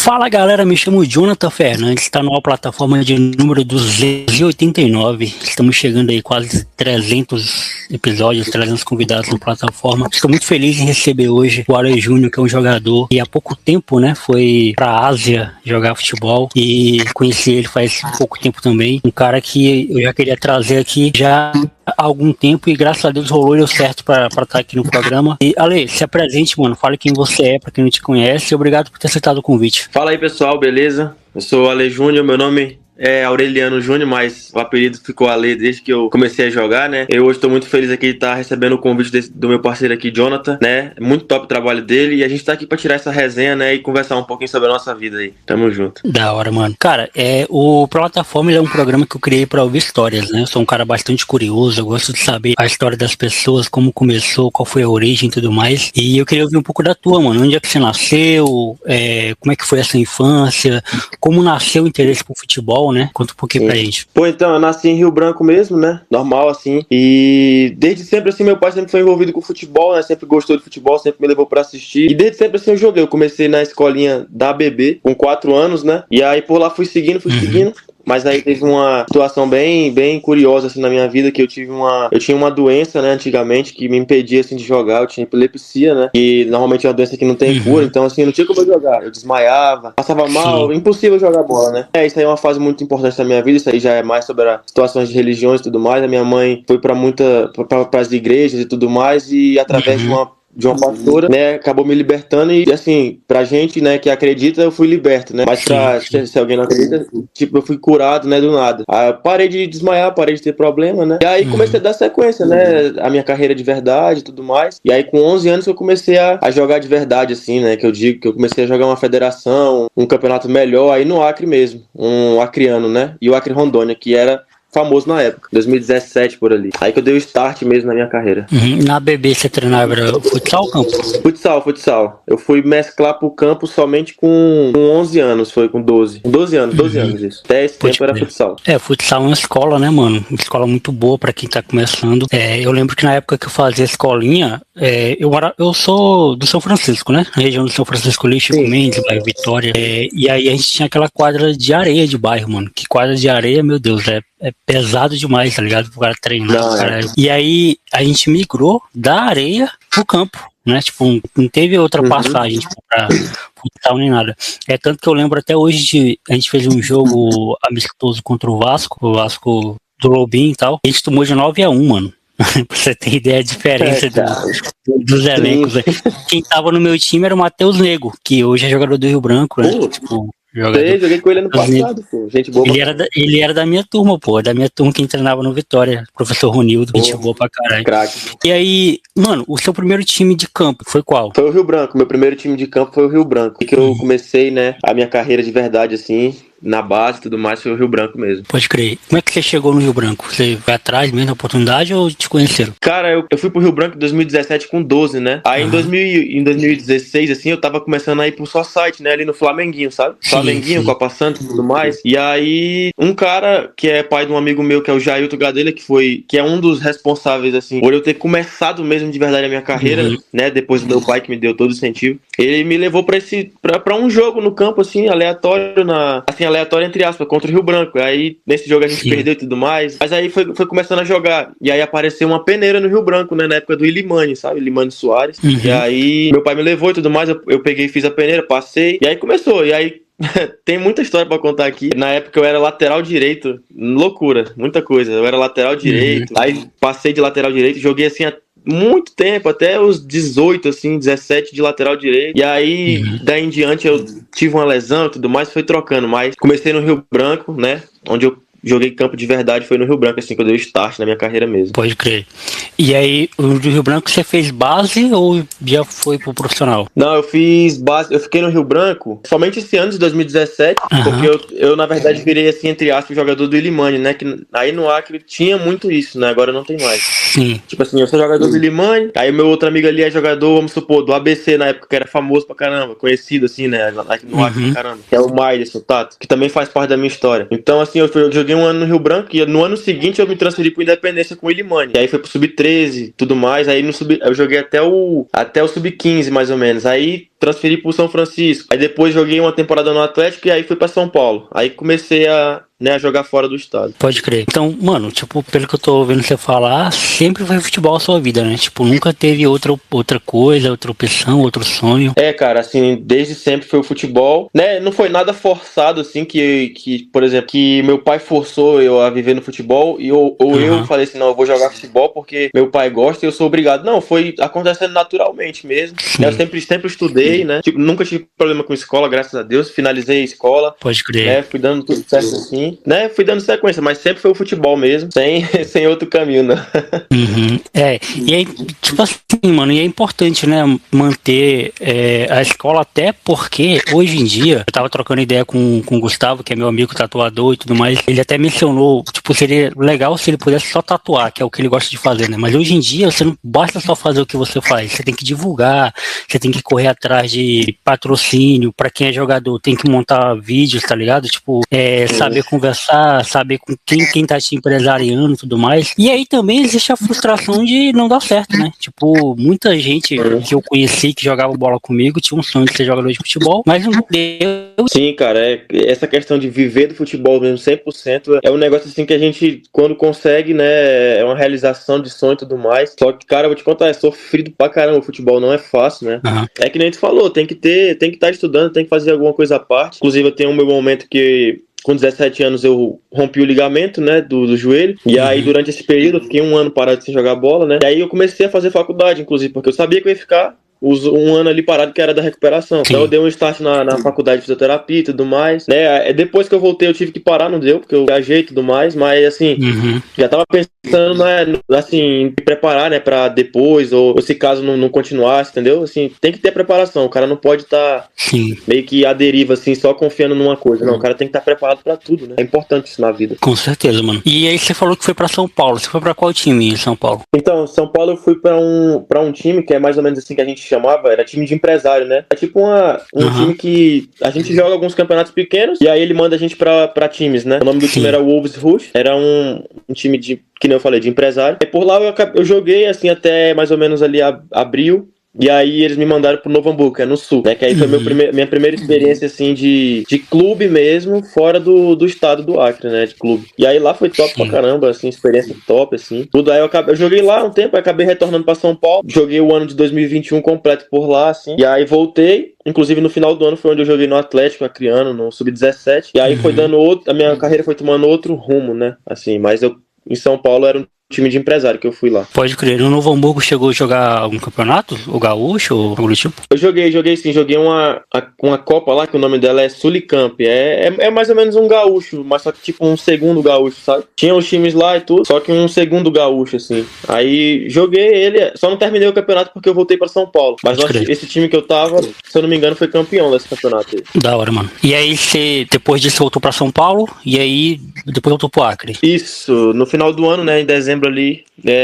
Fala galera, me chamo Jonathan Fernandes, está numa plataforma de número 289. Estamos chegando aí quase 300 episódios, 300 convidados na plataforma. Estou muito feliz em receber hoje o Ale Júnior, que é um jogador que há pouco tempo, né, foi para a Ásia jogar futebol e conheci ele faz pouco tempo também. Um cara que eu já queria trazer aqui já há algum tempo e graças a Deus rolou e deu certo para estar aqui no programa. E Ale, se apresente, mano, fale quem você é, para quem não te conhece, e obrigado por ter aceitado o convite. Fala aí pessoal, beleza? Eu sou o Ale Júnior, meu nome é Aureliano Júnior, mas o apelido ficou Ale desde que eu comecei a jogar, né? Eu hoje tô muito feliz aqui de estar recebendo o convite do meu parceiro aqui, Jonathan, né? É muito top o trabalho dele e a gente tá aqui pra tirar essa resenha, né? E conversar um pouquinho sobre a nossa vida aí. Tamo junto. Da hora, mano. Cara, o Plataforma ele é um programa que eu criei pra ouvir histórias, né? Eu sou um cara bastante curioso, eu gosto de saber a história das pessoas, como começou, qual foi a origem e tudo mais. E eu queria ouvir um pouco da tua, mano. Onde é que você nasceu? Como é que foi essa infância? Como nasceu o interesse por futebol, né? Conta um pouquinho pra gente. Pô, então, eu nasci em Rio Branco mesmo, né? Normal, assim. E desde sempre, assim, meu pai sempre foi envolvido com futebol, né? Sempre gostou de futebol, sempre me levou pra assistir. E desde sempre, assim, eu joguei. Eu comecei na escolinha da ABB, com 4 anos, né? E aí, por lá, fui seguindo. Mas aí teve uma situação bem curiosa, assim, na minha vida, que eu tinha uma doença, né, antigamente, que me impedia, assim, de jogar. Eu tinha epilepsia, né? E normalmente é uma doença que não tem cura, então, assim, não tinha como eu jogar. Eu desmaiava, passava mal, impossível jogar bola, né? Isso aí é uma fase muito importante da minha vida, isso aí já é mais sobre as situações de religiões e tudo mais. A minha mãe foi para as igrejas e tudo mais, e através de uma pastora, né, acabou me libertando e, assim, pra gente, né, que acredita, eu fui liberto, né, mas se alguém não acredita, tipo, eu fui curado, né, do nada. Aí eu parei de desmaiar, parei de ter problema, né, e aí comecei a dar sequência, né, a minha carreira de verdade e tudo mais, e aí com 11 anos que eu comecei a jogar de verdade, assim, né, que eu digo que eu comecei a jogar uma federação, um campeonato melhor, aí no Acre mesmo, um acreano, né, e o Acre Rondônia, que era famoso na época, 2017 por ali. Aí que eu dei o start mesmo na minha carreira. Na BB você treinava futsal ou campo? Futsal. Eu fui mesclar pro campo somente com 11 anos, foi com 12. 12 anos isso. Até esse tempo era futsal. Futsal é uma escola, né, mano? Uma escola muito boa pra quem tá começando. Eu lembro que na época que eu fazia escolinha, eu sou do São Francisco, né? Na região do São Francisco, Chico Mendes, bairro Vitória. E aí a gente tinha aquela quadra de areia de bairro, mano. Que quadra de areia, meu Deus, é pesado demais, tá ligado? Pro cara treinar, cara. E aí a gente migrou da areia pro campo, né? Tipo, não teve outra passagem tipo, pra futsal nem nada. É tanto que eu lembro até hoje a gente fez um jogo amistoso contra o Vasco do Lobinho e tal. A gente tomou de 9-1, mano. Pra você ter ideia da diferença dos elencos. Quem tava no meu time era o Matheus Nego, que hoje é jogador do Rio Branco, né? Tipo, joguei com ele ano passado, pô. Gente boa. Ele era da minha turma, pô. Da minha turma quem treinava no Vitória. Professor Ronildo, gente boa pra caralho. Craque. E aí, mano, o seu primeiro time de campo foi qual? Foi o Rio Branco. Meu primeiro time de campo foi o Rio Branco. E que eu comecei, né, a minha carreira de verdade, assim, na base e tudo mais, foi o Rio Branco mesmo. Pode crer. Como é que você chegou no Rio Branco? Você foi atrás mesmo da oportunidade ou te conheceram? Cara, eu fui pro Rio Branco em 2017 com 12, né? Aí em 2016, assim, eu tava começando a ir pro Society, né? Ali no Flamenguinho, sabe? Flamenguinho, Copa Santa e tudo mais. E aí, um cara que é pai de um amigo meu, que é o Jailton Gadelha, que é um dos responsáveis, assim, por eu ter começado mesmo de verdade a minha carreira, né? Depois do meu pai que me deu todo o incentivo. Ele me levou pra um jogo no campo, assim, aleatório, aleatório entre aspas, contra o Rio Branco. Aí, nesse jogo a gente perdeu e tudo mais. Mas aí foi começando a jogar. E aí apareceu uma peneira no Rio Branco, né? Na época do Ilimani, sabe? Ilimani Soares. E aí, meu pai me levou e tudo mais. Eu peguei e fiz a peneira, passei. E aí começou. E aí, tem muita história pra contar aqui. Na época eu era lateral direito. Loucura, muita coisa. Eu era lateral direito. Aí passei de lateral direito, joguei assim muito tempo, até os 18, assim, 17 de lateral direito. E aí, daí em diante, eu tive uma lesão e tudo mais, foi trocando. Mas comecei no Rio Branco, né? Onde eu joguei campo de verdade, foi no Rio Branco, assim, que eu dei o start na minha carreira mesmo. Pode crer. E aí, o do Rio Branco você fez base ou já foi pro profissional? Não, eu fiz base, eu fiquei no Rio Branco somente esse ano de 2017, porque eu na verdade virei, assim, entre aspas, jogador do Ilimani, né, que aí no Acre tinha muito isso, né, agora não tem mais. Sim. Tipo assim, eu sou jogador do Ilimani, aí meu outro amigo ali é jogador, vamos supor, do ABC na época, que era famoso pra caramba, conhecido, assim, né, aqui no Acre pra caramba, que é o Maiderson, Tato, que também faz parte da minha história. Então, assim, eu joguei um ano no Rio Branco e no ano seguinte eu me transferi pro Independência com o Ilimani, e aí foi pro Sub-13, tudo mais, aí eu joguei até o Sub-15, mais ou menos. Aí transferi pro São Francisco. Aí depois joguei uma temporada no Atlético e aí fui pra São Paulo. Aí comecei a jogar fora do estado. Pode crer. Então, mano, tipo, pelo que eu tô ouvindo você falar, sempre foi futebol a sua vida, né? Tipo, nunca teve outra coisa, outra opção, outro sonho. Cara, assim, desde sempre foi o futebol, né? Não foi nada forçado, assim, que por exemplo, que meu pai forçou eu a viver no futebol ou eu falei assim, não, eu vou jogar futebol porque meu pai gosta e eu sou obrigado. Não, foi acontecendo naturalmente mesmo. Eu sempre estudei, né? Tipo, nunca tive problema com escola, graças a Deus. Finalizei a escola. Pode crer. Né? Fui dando tudo certo assim. Né? Fui dando sequência, mas sempre foi o futebol mesmo, sem outro caminho, né? E aí, tipo assim, mano, e é importante, né, manter a escola, até porque hoje em dia, eu tava trocando ideia com o Gustavo, que é meu amigo tatuador e tudo mais, ele até mencionou, tipo, seria legal se ele pudesse só tatuar, que é o que ele gosta de fazer, né, mas hoje em dia você não basta só fazer o que você faz, você tem que divulgar, você tem que correr atrás de patrocínio, pra quem é jogador, tem que montar vídeos, tá ligado? Tipo, saber conversar, saber com quem tá te empresariando e tudo mais. E aí também existe a frustração de não dar certo, né? Tipo, muita gente que eu conheci que jogava bola comigo tinha um sonho de ser jogador de futebol, mas não deu. Sim, cara, essa questão de viver do futebol mesmo 100% é um negócio assim que a gente, quando consegue, né, é uma realização de sonho e tudo mais. Só que, cara, eu vou te contar, é sofrido pra caramba, o futebol não é fácil, né? É que nem tu falou, tem que estar estudando, tem que fazer alguma coisa à parte. Inclusive, eu tenho o meu momento que com 17 anos eu rompi o ligamento, né, do joelho, e aí durante esse período eu fiquei 1 ano parado sem jogar bola, né, e aí eu comecei a fazer faculdade, inclusive, porque eu sabia que eu ia ficar 1 ano ali parado, que era da recuperação. Então eu dei um start na faculdade de fisioterapia e tudo mais, né, depois que eu voltei eu tive que parar, não deu, porque eu viajei e tudo mais, mas assim, já tava pensando, né, assim, em me preparar, né, pra depois, ou se caso não continuasse, entendeu? Assim, tem que ter preparação, o cara não pode estar meio que à deriva, assim, só confiando numa coisa, não, o cara tem que estar preparado pra tudo, né, é importante isso na vida. Com certeza, mano. E aí você falou que foi pra São Paulo, você foi pra qual time em São Paulo? Então, São Paulo eu fui pra um time que é mais ou menos assim que a gente chamava, era time de empresário, né, é tipo um time que a gente joga alguns campeonatos pequenos, e aí ele manda a gente pra times, né, o nome do time era Wolves Rush, era um time de, que nem eu falei, de empresário. E por lá eu joguei assim até mais ou menos ali abril. E aí eles me mandaram pro Novo Hamburgo, que é no sul, né? Que aí foi minha primeira experiência, assim, de clube mesmo, fora do estado do Acre, né? De clube. E aí lá foi top pra caramba, assim, experiência top, assim. Tudo aí eu joguei lá um tempo, aí acabei retornando pra São Paulo. Joguei o ano de 2021 completo por lá, assim. E aí voltei. Inclusive no final do ano foi onde eu joguei no Atlético Acreano, no Sub-17. E aí foi dando a minha carreira foi tomando outro rumo, né? Assim, mas eu em São Paulo era um time de empresário que eu fui lá. Pode crer. No Novo Hamburgo chegou a jogar algum campeonato? O Gaúcho ou algo do tipo? Eu joguei sim. Joguei uma Copa lá, que o nome dela é Sulicamp. É mais ou menos um gaúcho, mas só que tipo um segundo gaúcho, sabe? Tinha os times lá e tudo, só que um segundo gaúcho, assim. Aí joguei ele, só não terminei o campeonato porque eu voltei pra São Paulo. Mas esse time que eu tava, se eu não me engano, foi campeão desse campeonato aí. Da hora, mano. E aí você, depois disso, voltou pra São Paulo, e aí depois voltou pro Acre? Isso, no final do ano, né, em dezembro ali,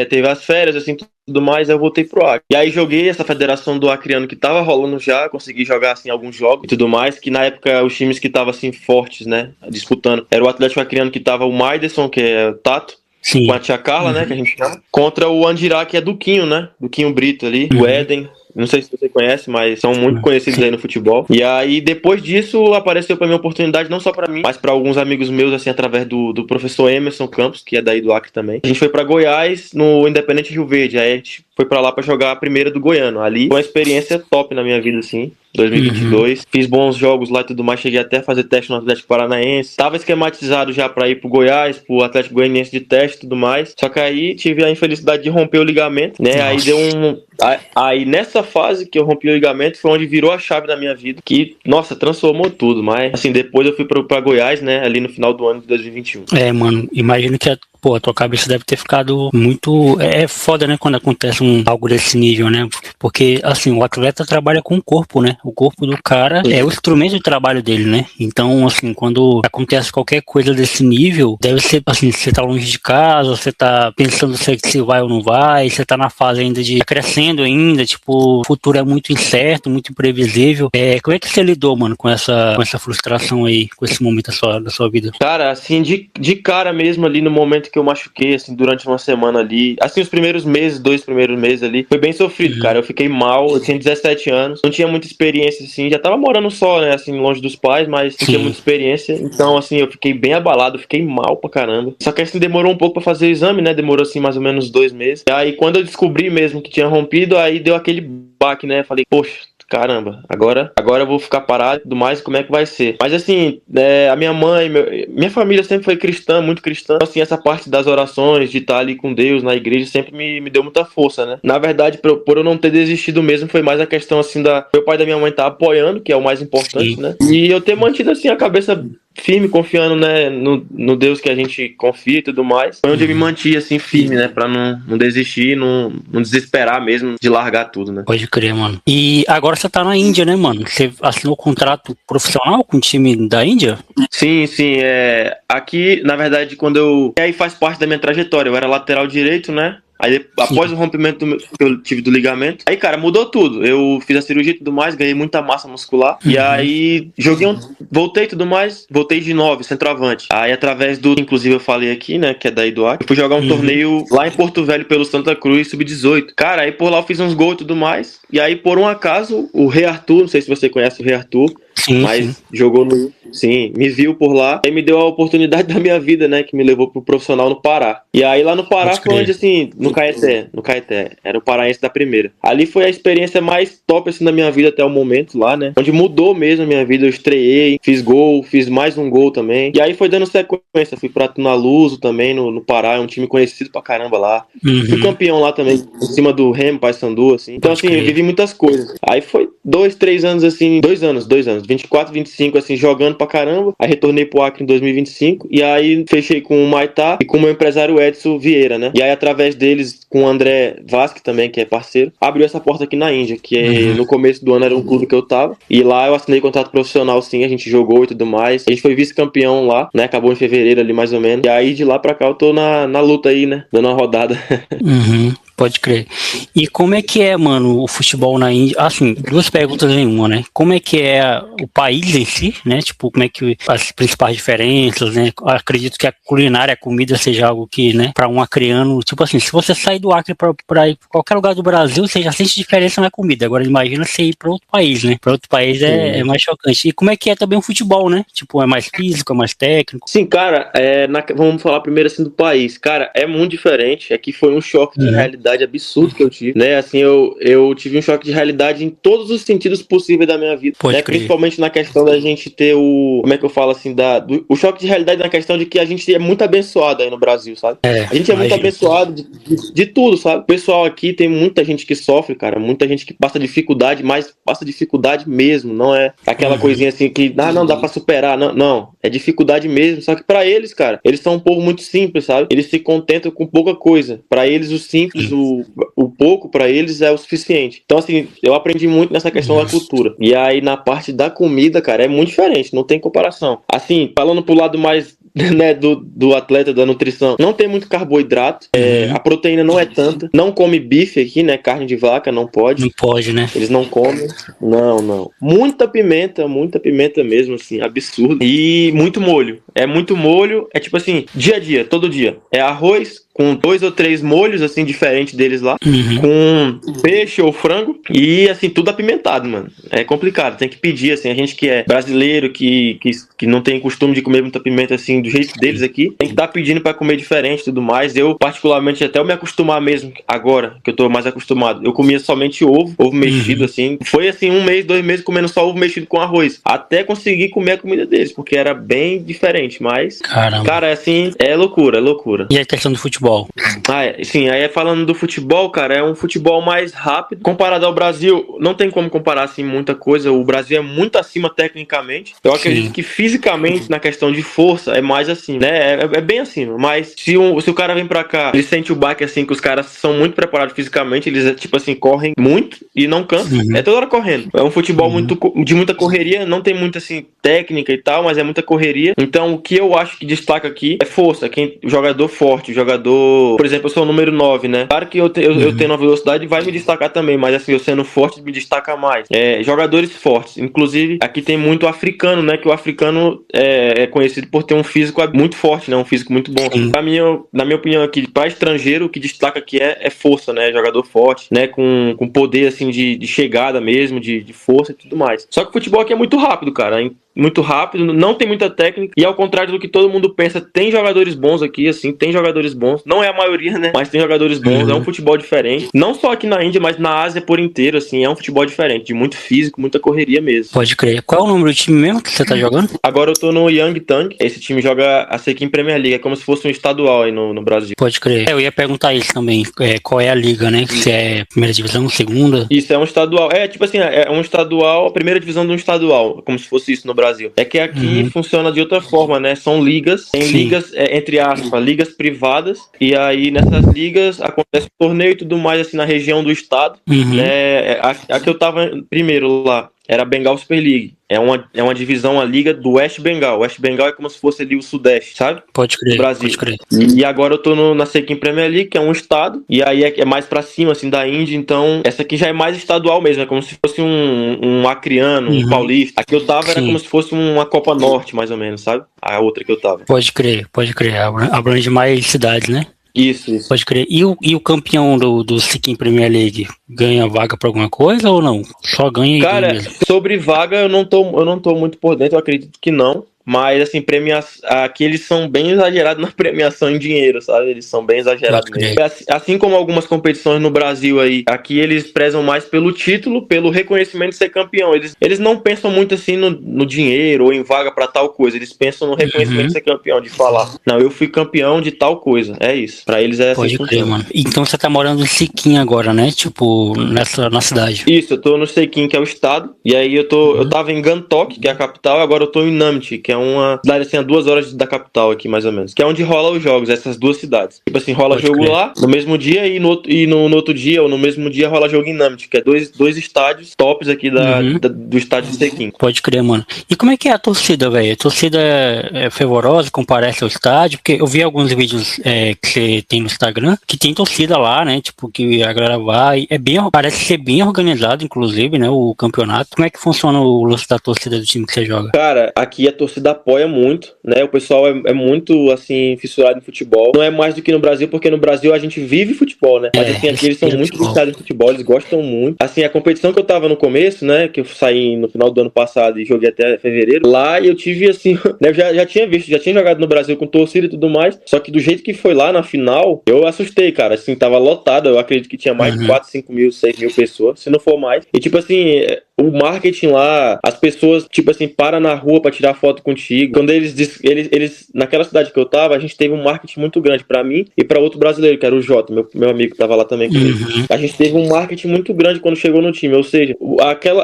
teve as férias, assim, tudo mais, eu voltei pro Acre. E aí joguei essa federação do Acreano que tava rolando já, consegui jogar, assim, alguns jogos e tudo mais, que na época os times que estavam, assim, fortes, né, disputando, era o Atlético Acreano, que tava o Maiderson, que é o Tato, com a tia Carla, né, que a gente chama, contra o Andirá, que é Duquinho, né, Duquinho Brito ali, o Éden. Não sei se você conhece, mas são muito conhecidos aí no futebol. E aí, depois disso, apareceu pra mim uma oportunidade, não só pra mim, mas pra alguns amigos meus, assim, através do professor Emerson Campos, que é daí do Acre também. A gente foi pra Goiás, no Independente Rio Verde. Aí a gente foi pra lá pra jogar a primeira do Goiano. Ali foi uma experiência top na minha vida, assim. 2022, fiz bons jogos lá e tudo mais, cheguei até a fazer teste no Atlético Paranaense, tava esquematizado já pra ir pro Goiás, pro Atlético Goianiense de teste e tudo mais, só que aí tive a infelicidade de romper o ligamento, né, aí deu aí nessa fase que eu rompi o ligamento foi onde virou a chave da minha vida, que, nossa, transformou tudo, mas assim, depois eu fui pra Goiás, né, ali no final do ano de 2021. Mano, imagino que a tua cabeça deve ter ficado muito... É foda, né, quando acontece algo desse nível, né? Porque, assim, o atleta trabalha com o corpo, né? O corpo do cara é o instrumento de trabalho dele, né? Então, assim, quando acontece qualquer coisa desse nível, deve ser, assim, você tá longe de casa, você tá pensando se vai ou não vai, você tá na fase ainda de crescendo ainda, tipo, o futuro é muito incerto, muito imprevisível. Como é que você lidou, mano, com essa frustração aí, com esse momento da sua vida? Cara, assim, de cara mesmo ali no momento momento que eu machuquei, assim, durante uma semana ali. Assim, os primeiros meses, 2 primeiros meses ali, foi bem sofrido, cara. Eu fiquei mal, eu tinha 17 anos, não tinha muita experiência, assim, já tava morando só, né, assim, longe dos pais, mas não tinha muita experiência. Então, assim, eu fiquei bem abalado, fiquei mal pra caramba. Só que, assim, demorou um pouco pra fazer o exame, né, demorou, assim, mais ou menos 2 meses. E aí, quando eu descobri mesmo que tinha rompido, aí deu aquele baque, né, falei, poxa, caramba, agora eu vou ficar parado e tudo mais, como é que vai ser? Mas assim, a minha mãe, minha família sempre foi cristã, muito cristã. Então, assim, essa parte das orações, de estar ali com Deus na igreja, sempre me deu muita força, né? Na verdade, por eu não ter desistido mesmo, foi mais a questão, assim, meu pai e da minha mãe estar apoiando, que é o mais importante, né? E eu ter mantido, assim, a cabeça firme, confiando, né, no Deus que a gente confia e tudo mais. Foi onde eu me mantive, assim, firme, né, pra não desistir, não desesperar mesmo de largar tudo, né. Pode crer, mano. E agora você tá na Índia, né, mano? Você assinou contrato profissional com o time da Índia? Sim, aqui, na verdade, e aí faz parte da minha trajetória, eu era lateral direito, né. Aí, após o rompimento que eu tive do ligamento, aí, cara, mudou tudo. Eu fiz a cirurgia e tudo mais, ganhei muita massa muscular. E aí, voltei e tudo mais, voltei de novo, centroavante. Aí, inclusive eu falei aqui, né, que é daí do Acre, eu fui jogar um torneio lá em Porto Velho pelo Santa Cruz, sub-18. Cara, aí por lá eu fiz uns gols e tudo mais. E aí, por um acaso, o Rei Arthur, não sei se você conhece o Rei Arthur, mas jogou me viu por lá, aí me deu a oportunidade da minha vida, né, que me levou pro profissional no Pará. E aí lá no Pará foi onde, assim, no Caeté, era o paraense da primeira. Ali foi a experiência mais top, assim, da minha vida até o momento lá, né, onde mudou mesmo a minha vida, eu estreiei, fiz gol, fiz mais um gol também, e aí foi dando sequência, fui pra Tunaluso também, no Pará, é um time conhecido pra caramba lá, fui campeão lá também, em cima do Remo, Paysandu, assim, então assim, eu vivi muitas coisas. Aí foi 2, 3 anos, assim, 2 anos, 24, 25, assim, jogando pra caramba. Aí retornei pro Acre em 2025. E aí fechei com o Maitá e com o meu empresário Edson Vieira, né? E aí, através deles, com o André Vasque também, que é parceiro, abriu essa porta aqui na Índia, que no começo do ano era um clube que eu tava. E lá eu assinei contrato profissional, sim, a gente jogou e tudo mais. A gente foi vice-campeão lá, né? Acabou em fevereiro ali, mais ou menos. E aí, de lá pra cá, eu tô na luta aí, né? Dando uma rodada. Pode crer. E como é que é, mano, o futebol na Índia? Assim, 2 perguntas em uma, né? Como é que é o país em si, né? Tipo, como é que as principais diferenças, né? Acredito que a culinária, a comida seja algo que, né, pra um acreano, tipo assim, se você sair do Acre pra ir pra qualquer lugar do Brasil, você já sente diferença na comida. Agora imagina você ir pra outro país, né? Pra outro país é mais chocante. E como é que é também o futebol, né? Tipo, é mais físico, é mais técnico? Sim, cara, vamos falar primeiro assim do país. Cara, é muito diferente. Aqui foi um choque de realidade absurdo que eu tive, né? Assim, eu tive um choque de realidade em todos os sentidos possíveis da minha vida, né? Principalmente na questão da gente ter como é que eu falo assim, o choque de realidade na questão de que a gente é muito abençoado aí no Brasil, sabe? A gente é muito abençoado de tudo, sabe? O pessoal aqui tem muita gente que sofre, cara, muita gente que passa dificuldade, mas passa dificuldade mesmo, não é aquela coisinha assim que, não dá pra superar, não, é dificuldade mesmo, só que pra eles, cara, eles são um povo muito simples, sabe? Eles se contentam com pouca coisa, pra eles o simples, o pouco pra eles é o suficiente. Então, assim, eu aprendi muito nessa questão da cultura. E aí, na parte da comida, cara, é muito diferente, não tem comparação. Assim, falando pro lado mais, né, do atleta, da nutrição, não tem muito carboidrato, a proteína não é tanta, não come bife aqui, né, carne de vaca, não pode. Não pode, né? Eles não comem, não. Muita pimenta mesmo, assim, absurdo. E muito molho. É muito molho, é tipo assim, dia a dia, todo dia. É arroz com 2 ou 3 molhos, assim, diferentes deles lá, com peixe ou frango, e, assim, tudo apimentado, mano. É complicado, tem que pedir, assim, a gente que é brasileiro, que não tem costume de comer muita pimenta, assim, do jeito deles aqui, tem que estar pedindo pra comer diferente e tudo mais. Eu, particularmente, até eu me acostumar mesmo, agora, que eu tô mais acostumado, eu comia somente ovo mexido, assim. Foi, assim, 1 mês, 2 meses comendo só ovo mexido com arroz, até conseguir comer a comida deles, porque era bem diferente, mas, caramba, cara, assim, é loucura. E a questão do futebol? Sim, aí falando do futebol, cara, é um futebol mais rápido. Comparado ao Brasil, não tem como comparar, assim, muita coisa. O Brasil é muito acima tecnicamente. Eu acredito que fisicamente, na questão de força, é mais assim, né? É bem acima. Mas se o cara vem pra cá, ele sente o baque, assim, que os caras são muito preparados fisicamente, eles, tipo assim, correm muito e não cansam. É toda hora correndo. É um futebol de muita correria, não tem muita, assim, técnica e tal, mas é muita correria. Então, o que eu acho que destaca aqui é força. O jogador forte, o jogador por exemplo, eu sou o número 9, né? Claro que eu tendo uma velocidade vai me destacar também, mas assim, eu sendo forte me destaca mais. Jogadores fortes, inclusive aqui tem muito africano, né? Que o africano é conhecido por ter um físico muito forte, né? Um físico muito bom. Na minha opinião aqui, para estrangeiro, o que destaca aqui é força, né? Jogador forte, né? Com poder, assim, de chegada mesmo, de força e tudo mais. Só que o futebol aqui é muito rápido, cara, hein? Muito rápido, não tem muita técnica, e ao contrário do que todo mundo pensa, tem jogadores bons aqui, assim, tem jogadores bons, não é a maioria, né, mas tem jogadores bons, é um futebol diferente, não só aqui na Índia, mas na Ásia por inteiro, assim, é um futebol diferente, de muito físico, muita correria mesmo. Pode crer. Qual é o número do time mesmo que você tá jogando? Agora eu tô no Yangtang, esse time joga a Sikkim Premier League, é como se fosse um estadual aí no Brasil. Pode crer. Eu ia perguntar isso também, qual é a liga, né, se é primeira divisão, segunda? Isso, é um estadual, tipo assim, é um estadual, a primeira divisão de um estadual, como se fosse isso no Brasil. É que aqui funciona de outra forma, né? São ligas, tem ligas, entre aspas, ligas privadas, e aí nessas ligas acontece um torneio e tudo mais, assim, na região do estado, né? A que eu tava primeiro lá era a Bengal Super League. É uma divisão, a liga do West Bengal. West Bengal é como se fosse ali o Sudeste, sabe? Pode crer, do Brasil. Pode crer. E agora eu tô na Sikkim Premier League, que é um estado, e aí é mais pra cima, assim, da Índia, então essa aqui já é mais estadual mesmo, é como se fosse um acreano, um paulista. A que eu tava era como se fosse uma Copa Norte, mais ou menos, sabe? A outra que eu tava. Pode crer. Abrange mais cidades, né? Isso. Pode crer. E o campeão do Sikkim Premier League ganha vaga pra alguma coisa ou não? Só ganha Cara, ganha mesmo? sobre vaga eu não tô muito por dentro, eu acredito que não. Mas, assim, aqui eles são bem exagerados na premiação em dinheiro, sabe? Eles são bem exagerados mesmo. Assim como algumas competições no Brasil aí, aqui eles prezam mais pelo título, pelo reconhecimento de ser campeão. Eles não pensam muito, assim, no dinheiro ou em vaga pra tal coisa. Eles pensam no reconhecimento de ser campeão, de falar, não, eu fui campeão de tal coisa. É isso. Pra eles é assim que funciona. Mano. Então você tá morando em Sikkim agora, né? Tipo, na cidade. Isso, eu tô no Sikkim, que é o estado. E aí eu tava em Gangtok, que é a capital, agora eu tô em Namche, que é uma cidade assim a 2 horas da capital aqui, mais ou menos. Que é onde rola os jogos, essas duas cidades. Tipo assim, rola jogo lá no mesmo dia e no outro dia, ou no mesmo dia, rola jogo em Namche, que é dois estádios tops aqui do estádio de Sikkim. Pode crer, mano. E como é que é a torcida, velho? A torcida é fervorosa, comparece ao estádio? Porque eu vi alguns vídeos que você tem no Instagram, que tem torcida lá, né? Tipo, que a galera vai. Parece ser bem organizado, inclusive, né? O campeonato. Como é que funciona o lance da torcida do time que você joga? Cara, aqui a torcida apoia muito, né? O pessoal é muito, assim, fissurado em futebol. Não é mais do que no Brasil, porque no Brasil a gente vive futebol, né? Mas, assim, aqui eles são muito fissados em futebol, eles gostam muito. Assim, a competição que eu tava no começo, né? Que eu saí no final do ano passado e joguei até fevereiro. Lá eu tive, assim, né? Já tinha jogado no Brasil com torcida e tudo mais. Só que do jeito que foi lá na final, eu assustei, cara. Assim, tava lotado. Eu acredito que tinha mais de 4, 5 mil, 6 mil pessoas, se não for mais. E, tipo assim, o marketing lá, as pessoas, tipo assim, param na rua pra tirar foto contigo. Quando eles naquela cidade que eu tava, a gente teve um marketing muito grande pra mim e pra outro brasileiro, que era o Jota, meu amigo que tava lá também comigo. A gente teve um marketing muito grande quando chegou no time, ou seja,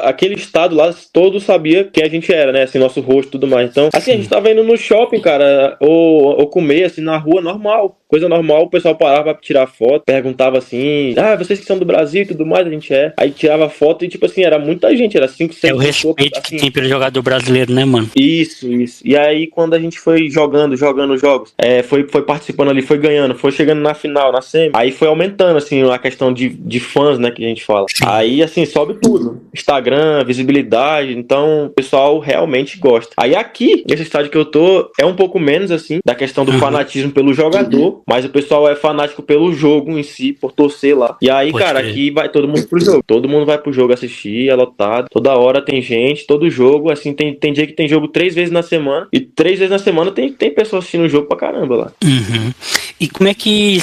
aquele estado lá, todo sabia quem a gente era, né, assim, nosso rosto e tudo mais. Então, assim, a gente tava indo no shopping, cara, ou comer, assim, na rua, normal. Coisa normal, o pessoal parava pra tirar foto, perguntava assim, vocês que são do Brasil e tudo mais, a gente é. Aí tirava foto e, tipo assim, era muita gente, era 5, 6 pessoas. É o respeito assim, que tem pelo jogador brasileiro, né, mano? Isso. E aí, quando a gente foi jogando os jogos, foi participando ali, foi ganhando, foi chegando na final, na semi, aí foi aumentando, assim, a questão de fãs, né, que a gente fala. Aí, assim, sobe tudo. Instagram, visibilidade, então o pessoal realmente gosta. Aí aqui, nesse estádio que eu tô, é um pouco menos, assim, da questão do fanatismo pelo jogador, mas o pessoal é fanático pelo jogo em si, por torcer lá. E aí, cara, aqui vai todo mundo pro jogo. Todo mundo vai pro jogo assistir, é lotado. Toda hora tem gente, todo jogo, assim, tem dia que tem jogo 3 vezes na semana. E 3 vezes na semana tem pessoas assistindo o jogo pra caramba lá. E como é que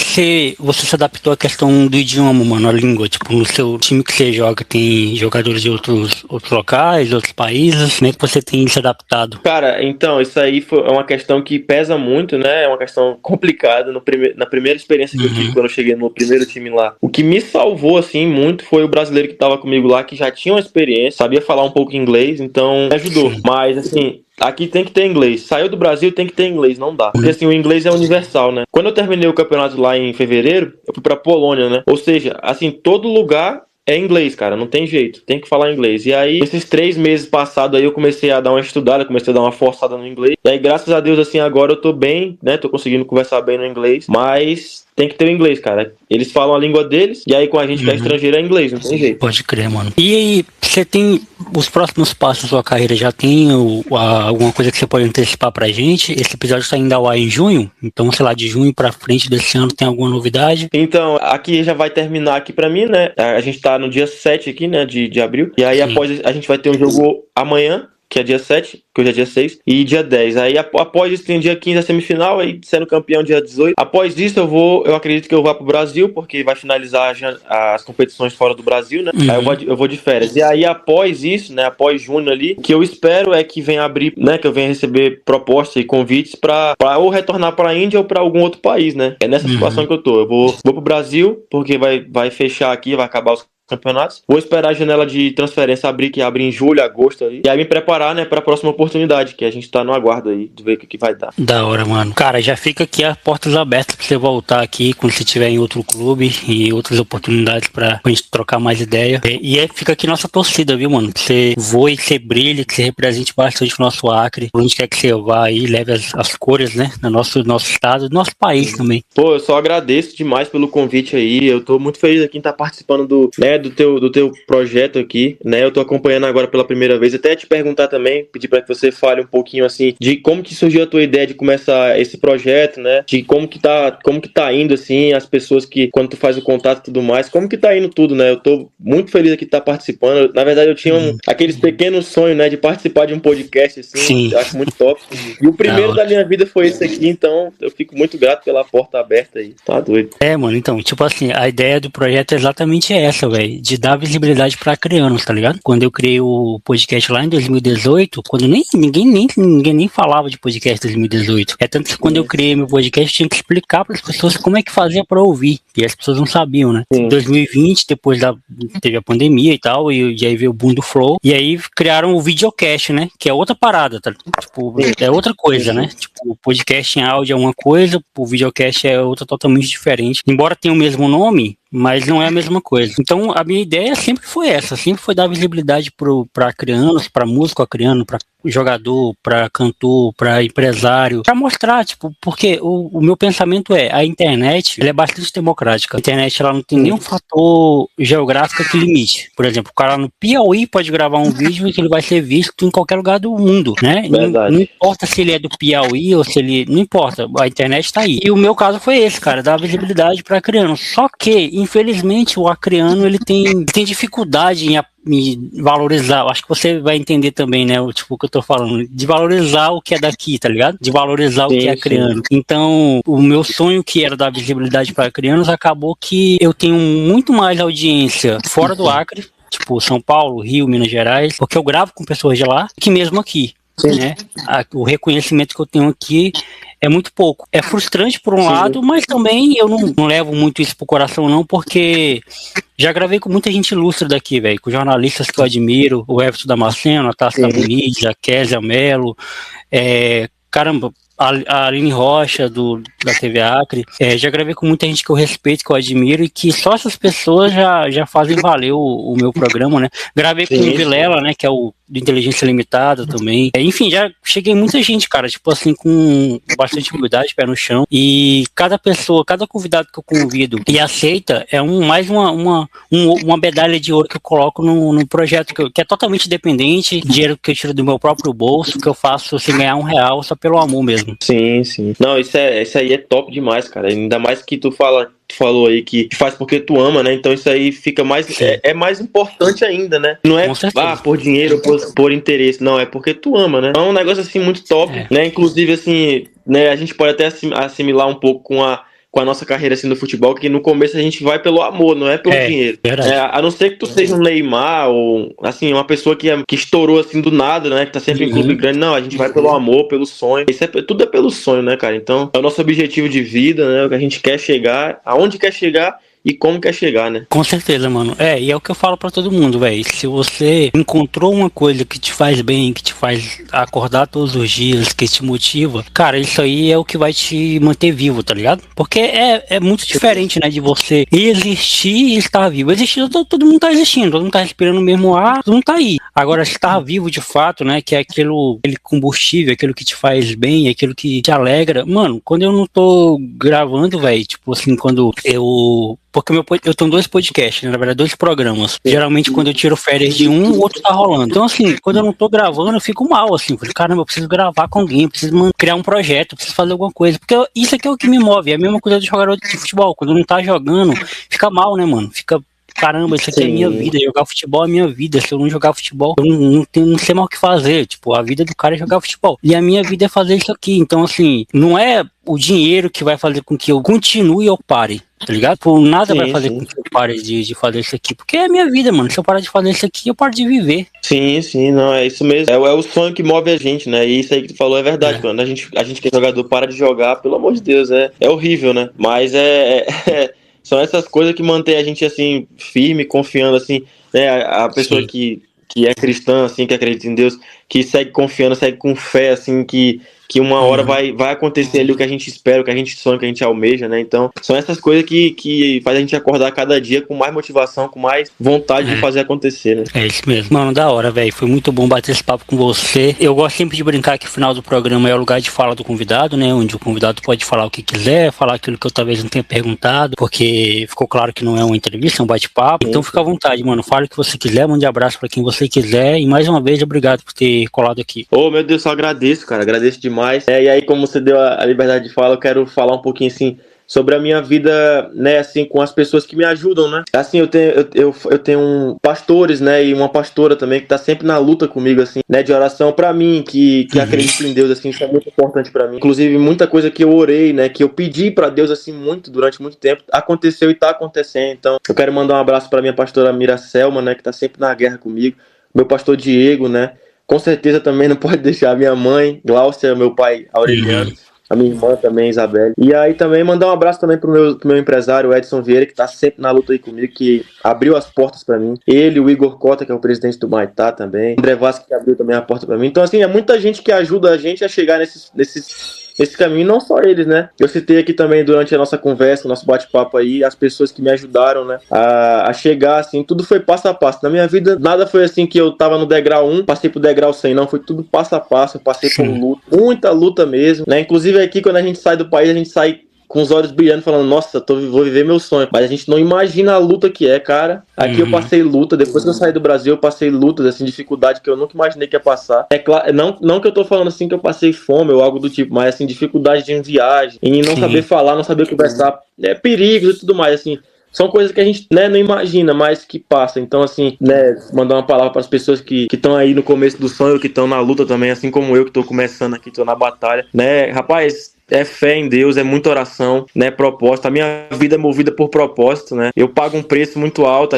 você se adaptou à questão do idioma, mano, a língua? Tipo, no seu time que você joga, tem jogadores de outros locais, outros países? Como é que você tem se adaptado? Cara, então, isso aí é uma questão que pesa muito, né? É uma questão complicada. Na primeira experiência que eu tive quando eu cheguei no primeiro time lá. O que me salvou, assim, muito foi o brasileiro que tava comigo lá, que já tinha uma experiência, sabia falar um pouco inglês, então me ajudou. Mas, assim, aqui tem que ter inglês. Saiu do Brasil, tem que ter inglês, não dá. Porque assim, o inglês é universal, né? Quando eu terminei o campeonato lá em fevereiro, eu fui pra Polônia, né? Ou seja, assim, todo lugar é inglês, cara, não tem jeito, tem que falar inglês. E aí, esses 3 meses passados aí, eu comecei a dar uma estudada, comecei a dar uma forçada no inglês. E aí, graças a Deus, assim, agora eu tô bem, né? Tô conseguindo conversar bem no inglês. Mas tem que ter o inglês, cara. Eles falam a língua deles, e aí com a gente que é estrangeiro é inglês, não tem jeito. Pode crer, mano. E aí, você tem os próximos passos da sua carreira? Já tem alguma coisa que você pode antecipar pra gente? Esse episódio está indo ao ar em junho, então, sei lá, de junho pra frente desse ano tem alguma novidade? Então, aqui já vai terminar aqui pra mim, né? A gente tá no dia 7 aqui, né, de abril, e aí após a gente vai ter um jogo amanhã, que é dia 7, que hoje é dia 6, e dia 10. Aí após isso tem dia 15 a semifinal, aí sendo campeão dia 18. Após isso eu acredito que eu vá pro Brasil, porque vai finalizar as competições fora do Brasil, né? Aí eu vou de férias. E aí após isso, né, após junho ali, o que eu espero é que venha abrir, né, que eu venha receber propostas e convites pra ou retornar pra Índia ou pra algum outro país, né? É nessa situação que eu tô. Eu vou pro Brasil, porque vai fechar aqui, vai acabar os campeonatos. Vou esperar a janela de transferência abrir, que abre em julho, agosto aí. E aí me preparar, né, pra próxima oportunidade, que a gente tá no aguardo aí, de ver o que vai dar. Da hora, mano. Cara, já fica aqui as portas abertas pra você voltar aqui quando você estiver em outro clube e outras oportunidades pra gente trocar mais ideia. Fica aqui nossa torcida, viu, mano? Que você voe, que você brilhe, que você represente bastante o nosso Acre. Onde quer que você vá aí, leve as cores, né, do nosso estado, do nosso país também. Pô, eu só agradeço demais pelo convite aí. Eu tô muito feliz aqui em estar participando do teu projeto aqui, né? Eu tô acompanhando agora pela primeira vez. Até te perguntar também, pedir para que você fale um pouquinho assim de como que surgiu a tua ideia de começar esse projeto, né? De como que tá indo assim, as pessoas que quando tu faz o contato e tudo mais, como que tá indo tudo, né? Eu tô muito feliz aqui de estar participando. Na verdade, eu tinha aqueles pequenos sonhos, né, de participar de um podcast assim. Sim. Eu acho muito top. E o primeiro da minha vida foi esse aqui, então eu fico muito grato pela porta aberta aí. Tá doido. Mano, então, tipo assim, a ideia do projeto é exatamente essa, velho, de dar visibilidade pra crianos, tá ligado? Quando eu criei o podcast lá em 2018, quando ninguém nem falava de podcast em 2018. É tanto que quando eu criei meu podcast, eu tinha que explicar para as pessoas como é que fazia pra ouvir, e as pessoas não sabiam, né? Em 2020, depois teve a pandemia e tal, e aí veio o boom do Flow, e aí criaram o videocast, né? Que é outra parada, tá? Tipo, é outra coisa, né? Tipo, o podcast em áudio é uma coisa, o videocast é outra totalmente diferente. Embora tenha o mesmo nome, mas não é a mesma coisa. Então, a minha ideia sempre foi essa, sempre foi dar visibilidade para crianos, para músico acriano, para jogador, para cantor, para empresário, para mostrar, tipo, porque o meu pensamento a internet, ela é bastante democrática. A internet, ela não tem nenhum fator geográfico que limite. Por exemplo, o cara no Piauí pode gravar um vídeo e que ele vai ser visto em qualquer lugar do mundo, né? Não importa se ele é do Piauí ou se ele... Não importa, a internet tá aí. E o meu caso foi esse, cara, dar visibilidade para crianos. Só que, infelizmente, o acriano, ele tem dificuldade em valorizar. Eu acho que você vai entender também, né? O que eu tô falando. De valorizar o que é daqui, tá ligado? De valorizar o que é acriano. Então, o meu sonho, que era dar visibilidade para acrianos, acabou que eu tenho muito mais audiência fora do Acre, tipo São Paulo, Rio, Minas Gerais, porque eu gravo com pessoas de lá, que mesmo aqui. Né? O reconhecimento que eu tenho aqui é muito pouco. É frustrante por um lado, mas também eu não levo muito isso pro coração não, porque já gravei com muita gente ilustre daqui, velho, com jornalistas que eu admiro, o Everton Damasceno, a Tássia Muniz, a Kézia Mello, caramba, a Aline Rocha, da TV Acre. Já gravei com muita gente que eu respeito, que eu admiro, e que só essas pessoas já fazem valer o meu programa, né? Gravei com o Vilela, né, que é o de Inteligência Limitada também. Enfim, já cheguei muita gente, cara, tipo assim, com bastante humildade, pé no chão. E cada pessoa, cada convidado que eu convido e aceita, é mais uma medalha de ouro que eu coloco no projeto, que é totalmente independente, dinheiro que eu tiro do meu próprio bolso, que eu faço sem ganhar R$1 só pelo amor mesmo. Sim, sim. Não, isso aí é top demais, cara. Ainda mais que tu falou aí que faz porque tu ama, né? Então isso aí fica mais... É mais importante ainda, né? Não é por dinheiro ou por interesse. Não, é porque tu ama, né? É um negócio assim muito top, né? Inclusive, assim, né? A gente pode até assimilar um pouco com a nossa carreira assim no futebol, que no começo a gente vai pelo amor, não é pelo dinheiro. A não ser que tu seja um Neymar ou assim, uma pessoa que estourou assim do nada, né? Que tá sempre em clube grande. Não, a gente vai pelo amor, pelo sonho. Tudo é pelo sonho, né, cara? Então, é o nosso objetivo de vida, né? O que a gente quer chegar, aonde quer chegar e como quer chegar, né? Com certeza, mano. E é o que eu falo pra todo mundo, velho. Se você encontrou uma coisa que te faz bem, que te faz acordar todos os dias, que te motiva, cara, isso aí é o que vai te manter vivo, tá ligado? Porque é muito diferente, né, de você existir e estar vivo. Existir, todo mundo tá existindo, todo mundo tá respirando o mesmo ar, todo mundo tá aí. Agora, estar vivo de fato, né, que é aquele combustível, aquilo que te faz bem, aquilo que te alegra. Mano, quando eu não tô gravando, velho, tipo assim, quando eu... Porque eu tenho 2 podcasts, né, na verdade, 2 programas. Geralmente, quando eu tiro férias de um, o outro tá rolando. Então, assim, quando eu não tô gravando, eu fico mal, assim. Falei, caramba, eu preciso gravar com alguém, eu preciso criar um projeto, eu preciso fazer alguma coisa. Porque isso aqui é o que me move, é a mesma coisa do jogador de futebol. Quando não tá jogando, fica mal, né, mano? Fica... Caramba, isso aqui é minha vida, jogar futebol é minha vida. Se eu não jogar futebol, eu não sei mais o que fazer. Tipo, a vida do cara é jogar futebol. E a minha vida é fazer isso aqui. Então, assim, não é o dinheiro que vai fazer com que eu continue ou pare, tá ligado? Por nada vai fazer com que eu pare de fazer isso aqui. Porque é a minha vida, mano. Se eu parar de fazer isso aqui, eu paro de viver. Sim, não, é isso mesmo. É o sonho que move a gente, né? E isso aí que tu falou é verdade, quando a gente que é jogador para de jogar, pelo amor de Deus, é horrível, né? Mas são essas coisas que mantém a gente, assim, firme, confiando, assim, né? A pessoa que é cristã, assim, que acredita em Deus, que segue confiando, segue com fé, assim, que uma hora vai acontecer ali o que a gente espera, o que a gente sonha, o que a gente almeja, né? Então, são essas coisas que faz a gente acordar cada dia com mais motivação, com mais vontade de fazer acontecer, né? É isso mesmo. Mano, da hora, velho. Foi muito bom bater esse papo com você. Eu gosto sempre de brincar que o final do programa é o lugar de fala do convidado, né? Onde o convidado pode falar o que quiser, falar aquilo que eu talvez não tenha perguntado, porque ficou claro que não é uma entrevista, é um bate-papo. Então fica à vontade, mano. Fale o que você quiser, mande abraço pra quem você quiser. E mais uma vez, obrigado por ter colado aqui. Ô, meu Deus, só agradeço, cara. Agradeço demais. E aí, como você deu a liberdade de fala, eu quero falar um pouquinho, assim, sobre a minha vida, né, assim, com as pessoas que me ajudam, né? Assim, eu tenho pastores, né, e uma pastora também que tá sempre na luta comigo, assim, né, de oração pra mim, que acredita em Deus, assim, isso é muito importante pra mim. Inclusive, muita coisa que eu orei, né, que eu pedi pra Deus, assim, durante muito tempo, aconteceu e tá acontecendo. Então, eu quero mandar um abraço pra minha pastora Miracelma, né, que tá sempre na guerra comigo, meu pastor Diego, né, com certeza também não pode deixar a minha mãe, Glaucia, meu pai Aureliano, a minha irmã também, Isabelle. E aí também mandar um abraço também pro meu empresário, Edson Vieira, que tá sempre na luta aí comigo, que abriu as portas pra mim. Ele, o Igor Cota, que é o presidente do Maitá também. O André Vasco, que abriu também a porta pra mim. Então, assim, é muita gente que ajuda a gente a chegar nesse caminho, não só eles, né? Eu citei aqui também durante a nossa conversa, nosso bate-papo aí, as pessoas que me ajudaram, né? A chegar, assim, tudo foi passo a passo. Na minha vida, nada foi assim que eu tava no degrau 1, passei pro degrau 100, não. Foi tudo passo a passo, eu passei por luta, muita luta mesmo, né? Inclusive aqui, quando a gente sai do país, a gente sai com os olhos brilhando, falando, nossa, vou viver meu sonho. Mas a gente não imagina a luta que é, cara. Aqui eu passei luta, depois que eu saí do Brasil, eu passei lutas, assim, dificuldade que eu nunca imaginei que ia passar. É claro, não que eu tô falando assim que eu passei fome ou algo do tipo, mas assim, dificuldade de viagem, em não saber falar, não saber conversar, perigos e tudo mais, assim. São coisas que a gente, né, não imagina, mas que passa. Então, assim, né, mandar uma palavra para as pessoas que estão aí no começo do sonho, que estão na luta também, assim como eu, que estou começando aqui, estou na batalha, né, rapaz, é fé em Deus, é muita oração, né, propósito. A minha vida é movida por propósito, né, eu pago um preço muito alto,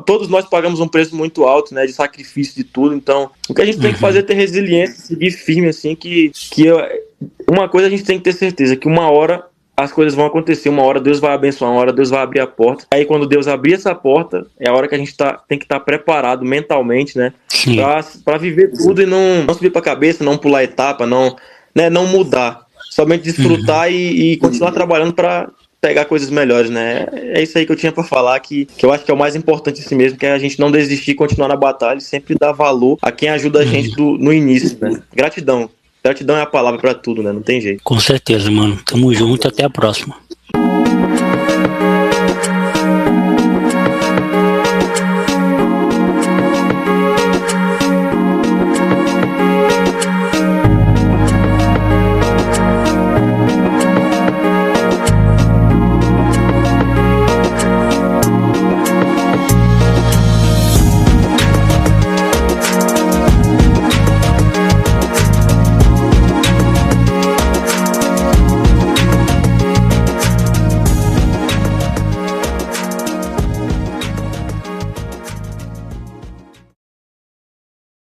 todos nós pagamos um preço muito alto, né, de sacrifício, de tudo. Então, o que a gente tem que fazer é ter resiliência, seguir firme, assim, uma coisa a gente tem que ter certeza, que uma hora as coisas vão acontecer, uma hora Deus vai abençoar, uma hora Deus vai abrir a porta. Aí quando Deus abrir essa porta, é a hora que a gente tem que estar preparado mentalmente, né? Pra viver tudo e não subir pra cabeça, não pular etapa, não mudar. Somente desfrutar e continuar trabalhando pra pegar coisas melhores, né? É isso aí que eu tinha pra falar, que eu acho que é o mais importante assim mesmo, que é a gente não desistir, continuar na batalha e sempre dar valor a quem ajuda a gente no início, né? Gratidão. Gratidão é a palavra pra tudo, né? Não tem jeito. Com certeza, mano. Tamo junto, até a próxima.